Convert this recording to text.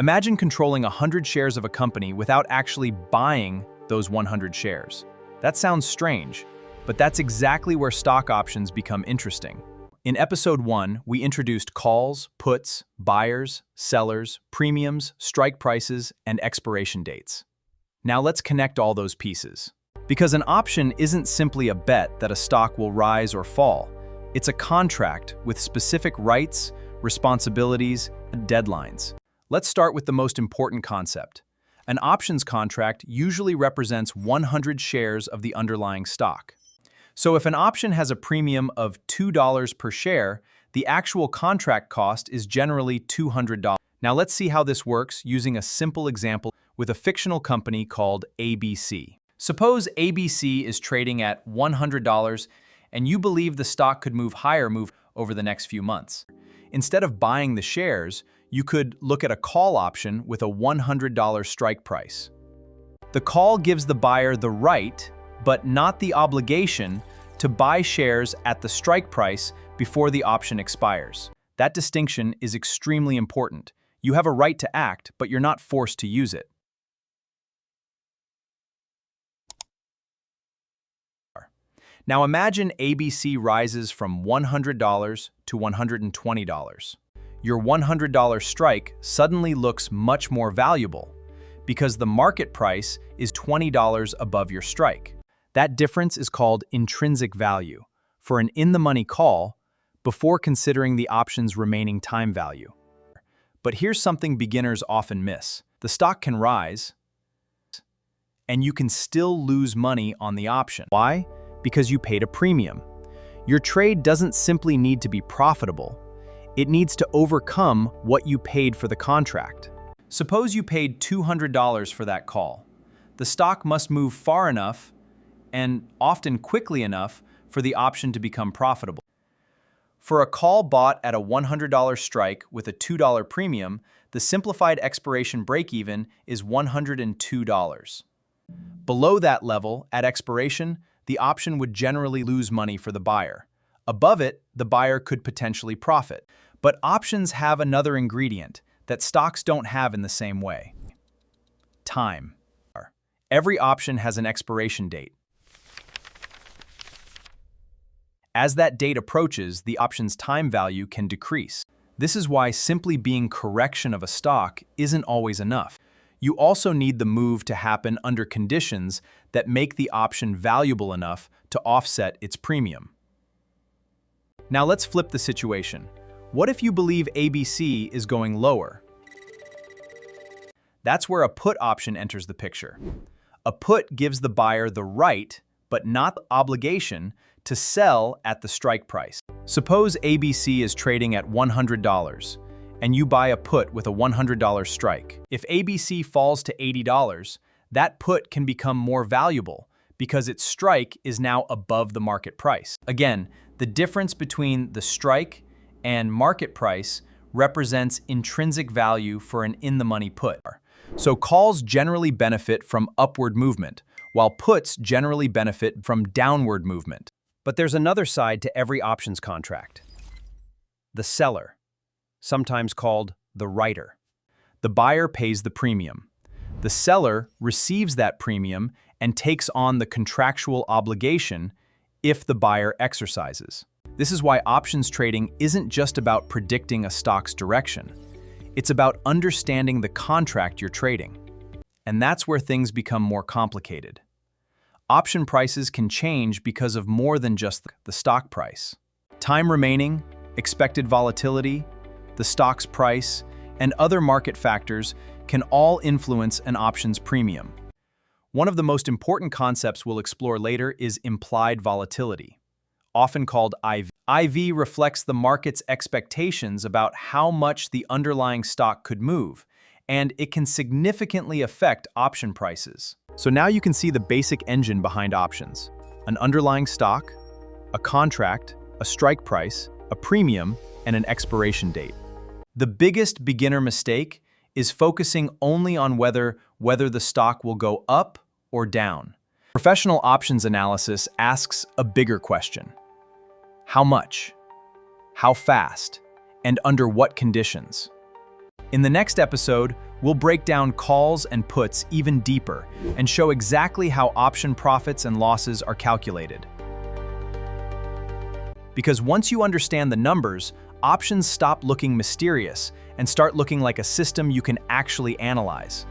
Imagine controlling 100 shares of a company without actually buying those 100 shares. That sounds strange, but that's exactly where stock options become interesting. In episode 1, we introduced calls, puts, buyers, sellers, premiums, strike prices, and expiration dates. Now let's connect all those pieces. Because an option isn't simply a bet that a stock will rise or fall. It's a contract with specific rights, responsibilities, and deadlines. Let's start with the most important concept. An options contract usually represents 100 shares of the underlying stock. So if an option has a premium of $2 per share, the actual contract cost is generally $200. Now let's see how this works using a simple example with a fictional company called ABC. Suppose ABC is trading at $100 and you believe the stock could move higher over the next few months. Instead of buying the shares, you could look at a call option with a $100 strike price. The call gives the buyer the right, but not the obligation, to buy shares at the strike price before the option expires. That distinction is extremely important. You have a right to act, but you're not forced to use it. Now imagine ABC rises from $100 to $120. Your $100 strike suddenly looks much more valuable because the market price is $20 above your strike. That difference is called intrinsic value for an in-the-money call before considering the option's remaining time value. But here's something beginners often miss. The stock can rise, and you can still lose money on the option. Why? Because you paid a premium. Your trade doesn't simply need to be profitable. It needs to overcome what you paid for the contract. Suppose you paid $200 for that call. The stock must move far enough, and often quickly enough, for the option to become profitable. For a call bought at a $100 strike with a $2 premium, the simplified expiration breakeven is $102. Below that level, at expiration, the option would generally lose money for the buyer. Above it, the buyer could potentially profit. But options have another ingredient that stocks don't have in the same way: time. Every option has an expiration date. As that date approaches, the option's time value can decrease. This is why simply being correction of a stock isn't always enough. You also need the move to happen under conditions that make the option valuable enough to offset its premium. Now let's flip the situation. What if you believe ABC is going lower? That's where a put option enters the picture. A put gives the buyer the right, but not the obligation, to sell at the strike price. Suppose ABC is trading at $100, and you buy a put with a $100 strike. If ABC falls to $80, that put can become more valuable because its strike is now above the market price. Again, the difference between the strike and market price represents intrinsic value for an in-the-money put. So calls generally benefit from upward movement, while puts generally benefit from downward movement. But there's another side to every options contract: the seller, sometimes called the writer. The buyer pays the premium. The seller receives that premium and takes on the contractual obligation if the buyer exercises. This is why options trading isn't just about predicting a stock's direction. It's about understanding the contract you're trading. And that's where things become more complicated. Option prices can change because of more than just the stock price. Time remaining, expected volatility, the stock's price, and other market factors can all influence an option's premium. One of the most important concepts we'll explore later is implied volatility, often called IV. IV reflects the market's expectations about how much the underlying stock could move, and it can significantly affect option prices. So now you can see the basic engine behind options: an underlying stock, a contract, a strike price, a premium, and an expiration date. The biggest beginner mistake is focusing only on whether the stock will go up or down. Professional options analysis asks a bigger question: how much? How fast? And under what conditions? In the next episode, We'll break down calls and puts even deeper and show exactly how option profits and losses are calculated. Because once you understand the numbers, options stop looking mysterious and start looking like a system you can actually analyze.